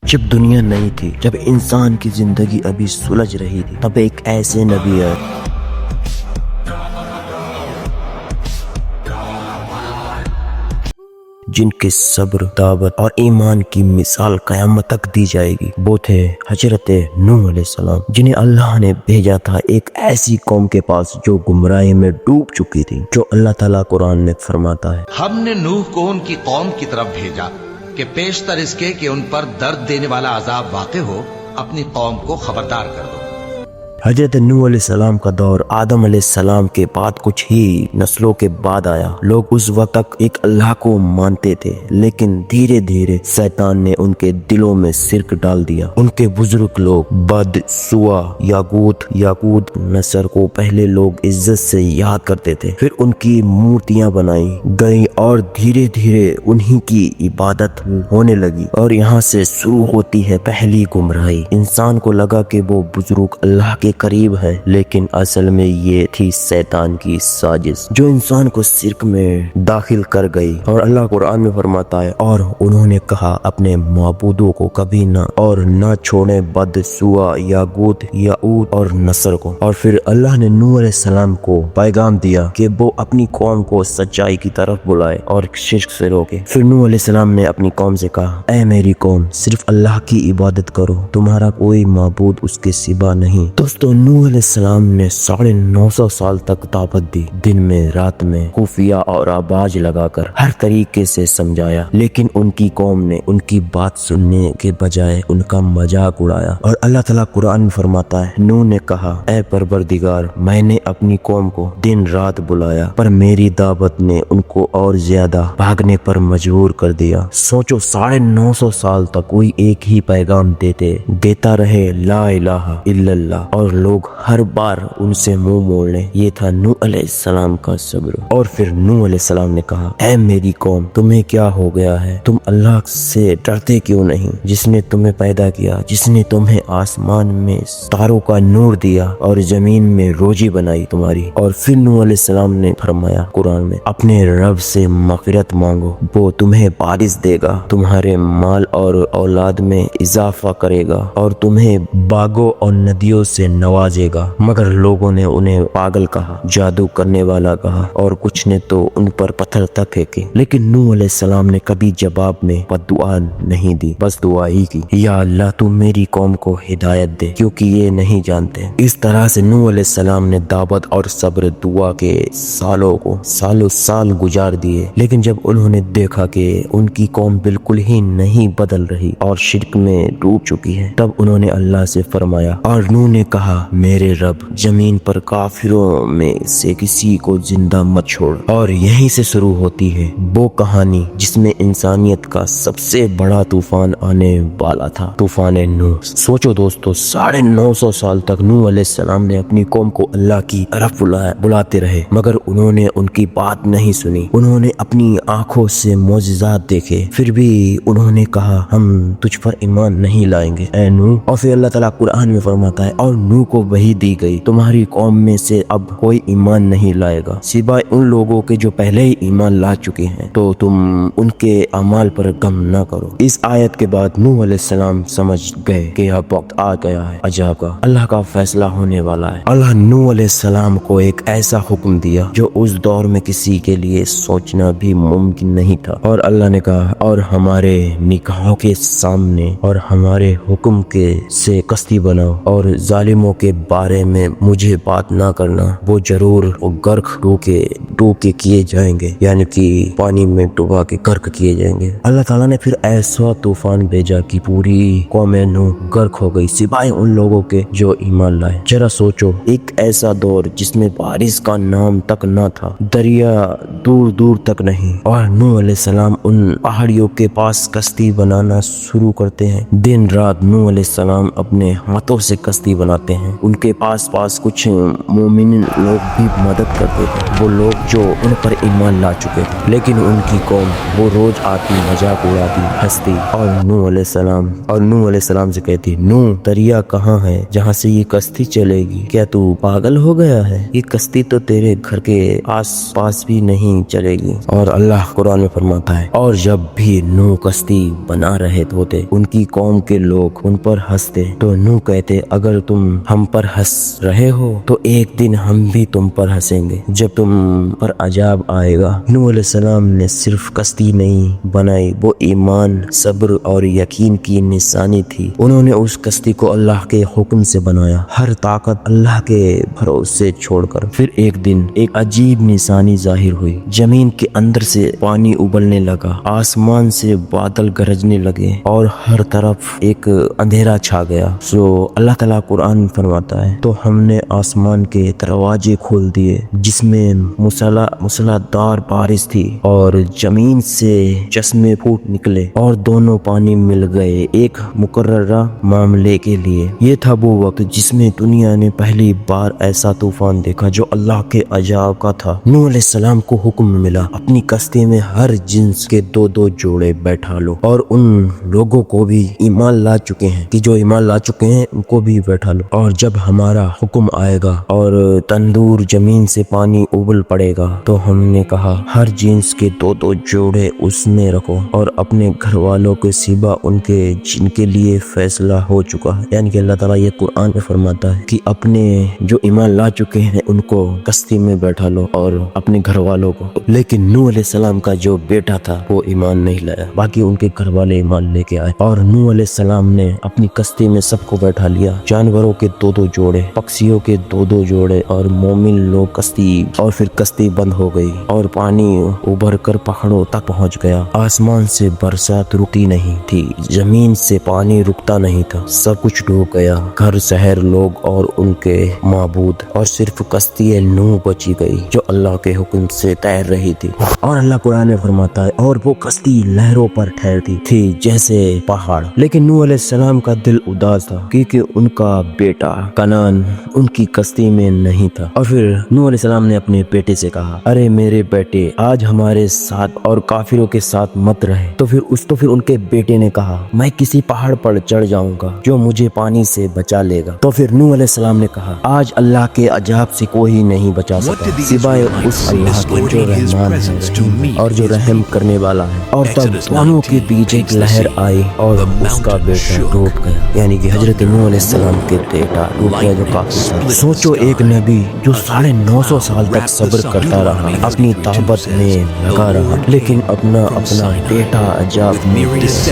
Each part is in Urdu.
جب دنیا نئی تھی، جب انسان کی زندگی ابھی سلجھ رہی تھی، تب ایک ایسے نبی آئے جن کے صبر، دعوت اور ایمان کی مثال قیامت تک دی جائے گی۔ وہ تھے حضرت نوح علیہ السلام، جنہیں اللہ نے بھیجا تھا ایک ایسی قوم کے پاس جو گمراہی میں ڈوب چکی تھی، جو اللہ تعالیٰ قرآن میں فرماتا ہے، ہم نے نوح کو ان کی قوم کی طرف بھیجا کہ پیشتر اس کے کہ ان پر درد دینے والا عذاب واقع ہو، اپنی قوم کو خبردار کر دو۔ حضرت نوح علیہ السلام کا دور آدم علیہ السلام کے بعد کچھ ہی نسلوں کے بعد آیا۔ لوگ اس وقت تک ایک اللہ کو مانتے تھے، لیکن دھیرے دھیرے شیطان نے ان کے دلوں میں شرک ڈال دیا۔ ان کے بزرگ لوگ بد، سوا، یاقوت، نصر کو پہلے لوگ عزت سے یاد کرتے تھے، پھر ان کی مورتیاں بنائی گئی اور دھیرے دھیرے انہی کی عبادت ہونے لگی، اور یہاں سے شروع ہوتی ہے پہلی گمراہی۔ انسان کو لگا کہ وہ بزرگ اللہ کے قریب ہے، لیکن اصل میں یہ تھی شیطان کی سازش جو انسان کو شرک میں داخل کر گئی۔ اور اللہ قرآن میں فرماتا ہے، اور انہوں نے کہا اپنے معبودوں کو کبھی نہ چھوڑیں، بد، سوا، یاقوت اور نصر کو۔ اور پھر اللہ نے نوح علیہ السلام کو پیغام دیا کہ وہ اپنی قوم کو سچائی کی طرف بلائے اور شرک سے روکے۔ پھر نوح علیہ السلام نے اپنی قوم سے کہا، اے میری قوم، صرف اللہ کی عبادت کرو، تمہارا کوئی معبود اس کے سوا نہیں۔ دوستو، نوح علیہ السلام نے 950 سال تک دعوت دی، دن میں رات میں، خفیہ اور آواز لگا کر ہر طریقے سے سمجھایا، لیکن ان کی قوم نے ان کی بات سننے کے بجائے ان کا مذاق اڑایا۔ اور اللہ تعالیٰ قرآن میں فرماتا ہے، نوح نے کہا، اے پروردگار، میں نے اپنی قوم کو دن رات بلایا، پر میری دعوت نے ان کو اور زیادہ بھاگنے پر مجبور کر دیا۔ سوچو، 950 سال تک کوئی ایک ہی پیغام دیتا رہے، لا الہ الا اللہ، اور لوگ ہر بار ان سے منہ موڑ لیں۔ یہ تھا نوح علیہ السلام کا صبر۔ اور پھر نوح علیہ السلام نے کہا، اے میری قوم، تمہیں کیا ہو گیا ہے؟ تم اللہ سے ڈرتے کیوں نہیں، جس نے تمہیں پیدا کیا، جس نے تمہیں آسمان میں ستاروں کا نور دیا اور زمین میں روزی بنائی تمہاری۔ اور پھر نوح علیہ السلام نے فرمایا قرآن میں، اپنے رب سے مغفرت مانگو، وہ تمہیں بارش دے گا، تمہارے مال اور اولاد میں اضافہ کرے گا، اور تمہیں باغوں اور ندیوں سے نوازے گا۔ مگر لوگوں نے انہیں پاگل کہا، جادو کرنے والا کہا، اور کچھ نے تو ان پر پتھر تک پھینکے۔ لیکن نوح علیہ السلام نے کبھی جواب میں بد دعا نہیں دی، بس دعا ہی کی، یا اللہ، تو میری قوم کو ہدایت دے، کیونکہ یہ نہیں جانتے۔ اس طرح سے نوح علیہ السلام نے دعوت اور صبر دعا کے سالوں سال گزار دیے، لیکن جب انہوں نے دیکھا کہ ان کی قوم بالکل ہی نہیں بدل رہی اور شرک میں ڈوب چکی ہے، تب انہوں نے اللہ سے فرمایا، اور نوح نے کہا، میرے رب، زمین پر کافروں میں سے کسی کو زندہ مت چھوڑ۔ اور یہیں سے شروع ہوتی ہے وہ کہانی جس میں انسانیت کا سب سے بڑا طوفان آنے والا تھا، طوفان نوح۔ سوچو دوستو، 950 سال تک نوح علیہ السلام نے اپنی قوم کو اللہ کی طرف بلاتے رہے، مگر انہوں نے ان کی بات نہیں سنی۔ انہوں نے اپنی آنکھوں سے معجزات دیکھے، پھر بھی انہوں نے کہا، ہم تجھ پر ایمان نہیں لائیں گے اے نوح۔ اور پھر اللہ تعالیٰ قرآن میں فرماتا ہے، اور نوح کو وحی دی گئی، تمہاری قوم میں سے اب کوئی ایمان نہیں لائے گا سوائے ان لوگوں کے جو پہلے ہی ایمان لا چکے ہیں، تو تم ان کے اعمال پر غم نہ کرو۔ اس آیت کے بعد نوح علیہ السلام سمجھ گئے کہ اب وقت آ گیا ہے عذاب کا، اللہ کا فیصلہ ہونے والا ہے۔ اللہ نوح علیہ السلام کو ایک ایسا حکم دیا جو اس دور میں کسی کے لیے سوچنا بھی ممکن نہیں تھا، اور اللہ نے کہا، اور ہمارے نگاہوں کے سامنے اور ہمارے حکم سے کشتی بناؤ، اور ظالموں کے بارے میں مجھے بات نہ کرنا، وہ ضرور غرق ڈوب کے کیے جائیں گے، یعنی کہ پانی میں ڈوبا کے غرق کیے جائیں گے۔ اللہ تعالیٰ نے پھر ایسا طوفان بھیجا کہ پوری قوم نوح غرق ہو گئی سوائے ان لوگوں کے جو ایمان لائے۔ ذرا سوچو، ایک ایسا دور جس میں بارش کا نام تک نہ تھا، دریا دور دور تک نہیں، اور نوح علیہ السلام ان پہاڑیوں کے پاس کشتی بنانا شروع کرتے ہیں۔ دن رات نوح علیہ السلام اپنے ہاتھوں سے کشتی بناتے کرتے ہیں ان کے آس پاس کچھ مومن لوگ بھی مدد کرتے تھے، وہ لوگ جو ان پر ایمان لا چکے تھے، لیکن ان کی قوم وہ روز آتی، مذاق اڑاتی، ہنستی اور نوح علیہ السلام سے کہتی، نوح دریا کہاں ہے جہاں سے یہ کشتی چلے گی؟ کیا تو پاگل ہو گیا ہے؟ یہ کشتی تو تیرے گھر کے آس پاس بھی نہیں چلے گی۔ اور اللہ قرآن میں فرماتا ہے، اور جب بھی نوح کشتی بنا رہے ہوتے ان کی قوم کے لوگ ان پر ہنستے تو نوح کہتے، اگر تم ہم پر ہنس رہے ہو تو ایک دن ہم بھی تم پر ہنسیں گے جب تم پر عذاب آئے گا۔ نوح علیہ السلام نے صرف کشتی نہیں بنائی، وہ ایمان، صبر اور یقین کی نشانی تھی۔ انہوں نے اس کشتی کو اللہ کے حکم سے بنایا، ہر طاقت اللہ کے بھروسے چھوڑ کر۔ پھر ایک دن ایک عجیب نشانی ظاہر ہوئی، زمین کے اندر سے پانی ابلنے لگا، آسمان سے بادل گرجنے لگے اور ہر طرف ایک اندھیرا چھا گیا۔ سو اللہ تعالیٰ قرآن فرماتا ہے، تو ہم نے آسمان کے دروازے کھول دیے جس میں مسلح دار بارش تھی اور زمین سے چشمے پھوٹ نکلے اور دونوں پانی مل گئے ایک مقررہ معاملے کے لیے۔ یہ تھا وہ وقت جس میں دنیا نے پہلی بار ایسا طوفان دیکھا جو اللہ کے عذاب کا تھا۔ نوح علیہ السلام کو حکم ملا، اپنی کشتی میں ہر جنس کے دو جوڑے بیٹھا لو، اور ان لوگوں کو بھی ایمان لا چکے ہیں کہ جو ایمان لا چکے ہیں ان کو بھی بیٹھا لو، اور جب ہمارا حکم آئے گا اور تندور زمین سے پانی ابل پڑے گا تو ہم نے کہا ہر جنس کے دو جوڑے اس میں رکھو، اور اپنے گھر والوں کے سوا ان کے جن کے لیے فیصلہ ہو چکا ہے۔ یعنی کہ اللہ تعالیٰ یہ قرآن میں فرماتا ہے کہ اپنے جو ایمان لا چکے ہیں ان کو کشتی میں بیٹھا لو اور اپنے گھر والوں کو۔ لیکن نوح علیہ السلام کا جو بیٹا تھا وہ ایمان نہیں لایا، باقی ان کے گھر والے ایمان لے کے آئے، اور نوح علیہ السلام نے اپنی کشتی میں سب کو بیٹھا لیا، جانوروں کے دو جوڑے، پکشیوں کے دو جوڑے اور مومن لوگ کشتی، اور پھر کشتی بند ہو گئی اور پانی ابھر کر پہاڑوں تک پہنچ گیا۔ آسمان سے برسات رکتی نہیں تھی، زمین سے پانی رکتا نہیں تھا، سب کچھ ڈوب گیا، گھر شہر لوگ اور ان کے معبود، اور صرف کشتی نوح بچی گئی جو اللہ کے حکم سے تیر رہی تھی۔ اور اللہ قرآن میں فرماتا ہے، اور وہ کشتی لہروں پر ٹھہرتی تھی جیسے پہاڑ، لیکن نوح علیہ السلام کا دل اداس تھا کیونکہ ان کا بیٹا کنعان ان کی کشتی میں نہیں تھا۔ اور پھر نوح علیہ السلام نے اپنے بیٹے سے کہا، ارے میرے بیٹے آج ہمارے ساتھ اور کافروں کے ساتھ مت رہے۔ تو پھر ان کے بیٹے نے کہا، میں کسی پہاڑ پر چڑھ جاؤں گا جو مجھے پانی سے بچا لے گا۔ تو پھر نوح علیہ السلام نے کہا، آج اللہ کے عذاب سے کوئی نہیں بچا سکا سوائے اس اللہ کے جو رحمان ہے، رحیم ہے اور جو رحم کرنے والا ہے۔ اور تب دونوں کے بیچ ایک لہر آئی اور اس کا بیٹا ڈوب گیا، یعنی کہ حضرت نوح علیہ السلام کے بیٹا ڈوب گیا جو کافر تھا۔ سوچو ایک نبی جو 950 سال تک صبر کرتا رہا، اپنی دعوت میں لگا رہا، لیکن اپنا بیٹا عذاب میں۔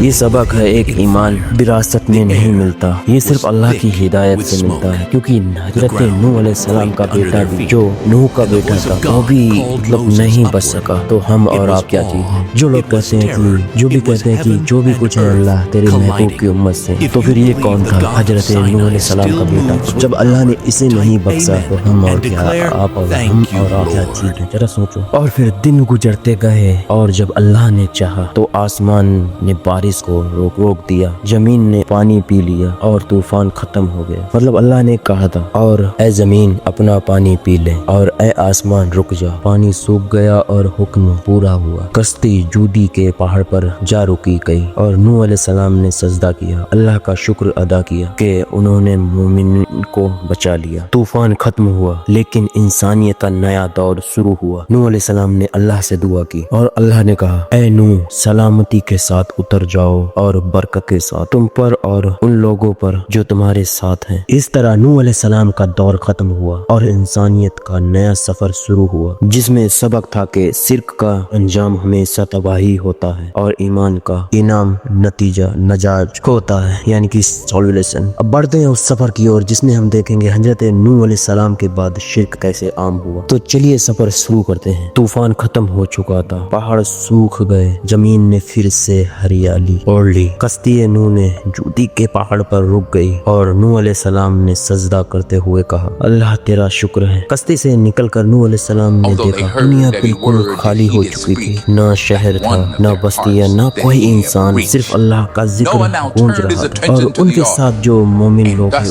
یہ سبق ہے، ایک ایمان وراثت میں نہیں ملتا، یہ صرف اللہ کی ہدایت سے ملتا ہے، کیونکہ حضرت نوح علیہ السلام کا بیٹا بھی جو نوح کا بیٹا تھا وہ بھی نہیں بچ سکا، تو ہم اور آپ کیا چیز ہیں؟ جو لوگ کہتے ہیں کہ جو بھی کچھ ہے اللہ تیرے محبوب کی امت سے، تو پھر یہ کون تھا؟ حضرت نوح علیہ السلام کا بیٹا۔ جب اللہ نے اسے نہیں بخشا تو ہم اور کیا، آپ اور ہم اور آپ کیا چیز ہیں؟ ذرا سوچو۔ اور پھر دن گزرتے گئے اور جب اللہ نے چاہا تو آسمان نے بارش کو روک دیا، زمین نے پانی پی لیا اور طوفان ختم ہو گیا۔ مطلب اللہ نے کہا تھا، اور اے زمین اپنا پانی پی لے، اور اے آسمان رک جا، پانی سوکھ گیا اور حکم پورا ہوا۔ کشتی جودی کے پہاڑ پر جا رکی گئی اور نوح علیہ السلام نے سجدہ کیا، اللہ کا شکر ادا کیا کہ انہوں نے مومن کو بچا لیا۔ طوفان ختم ہوا لیکن انسانیت کا نیا دور شروع ہوا۔ نوح علیہ السلام نے اللہ سے دعا کی اور اللہ نے کہا، اے نوح سلامتی کے ساتھ اتر جاؤ اور برکت کے ساتھ تم پر اور ان لوگوں پر جو تمہارے ساتھ ہیں۔ اس طرح نوح علیہ السلام کا دور ختم ہوا اور انسانیت کا نیا سفر شروع ہوا، جس میں سبق تھا کہ شرک کا انجام ہمیشہ تباہی ہوتا ہے اور ایمان کا انعام نتیجہ نجات ہوتا ہے، یعنی کہ سولوشن۔ اب بڑھتے ہیں اس سفر کی اور جس میں ہم دیکھیں گے حضرت نوح علیہ السلام کے بعد شرک کیسے عام ہوا۔ تو چلیے سفر شروع کرتے ہیں۔ طوفان ختم ہو چکا تھا، پہاڑ سوکھ گئے، زمین نے پھر سے ہریالی اوڑھ لی۔ کشتی نوح نے جودی کے پہاڑ پر رک گئی اور نوح علیہ السلام نے سجدہ کرتے ہوئے کہا، اللہ تیرا شکر ہے۔ کشتی سے نکل کر نوح علیہ السلام نے دیکھا دنیا بالکل خالی ہو چکی تھی، نہ شہر تھا، نہ بستیاں، نہ کوئی انسان، صرف اللہ کا ذکر گونج رہا تھا، اور ان کے ساتھ جو مومن لوگ ہیں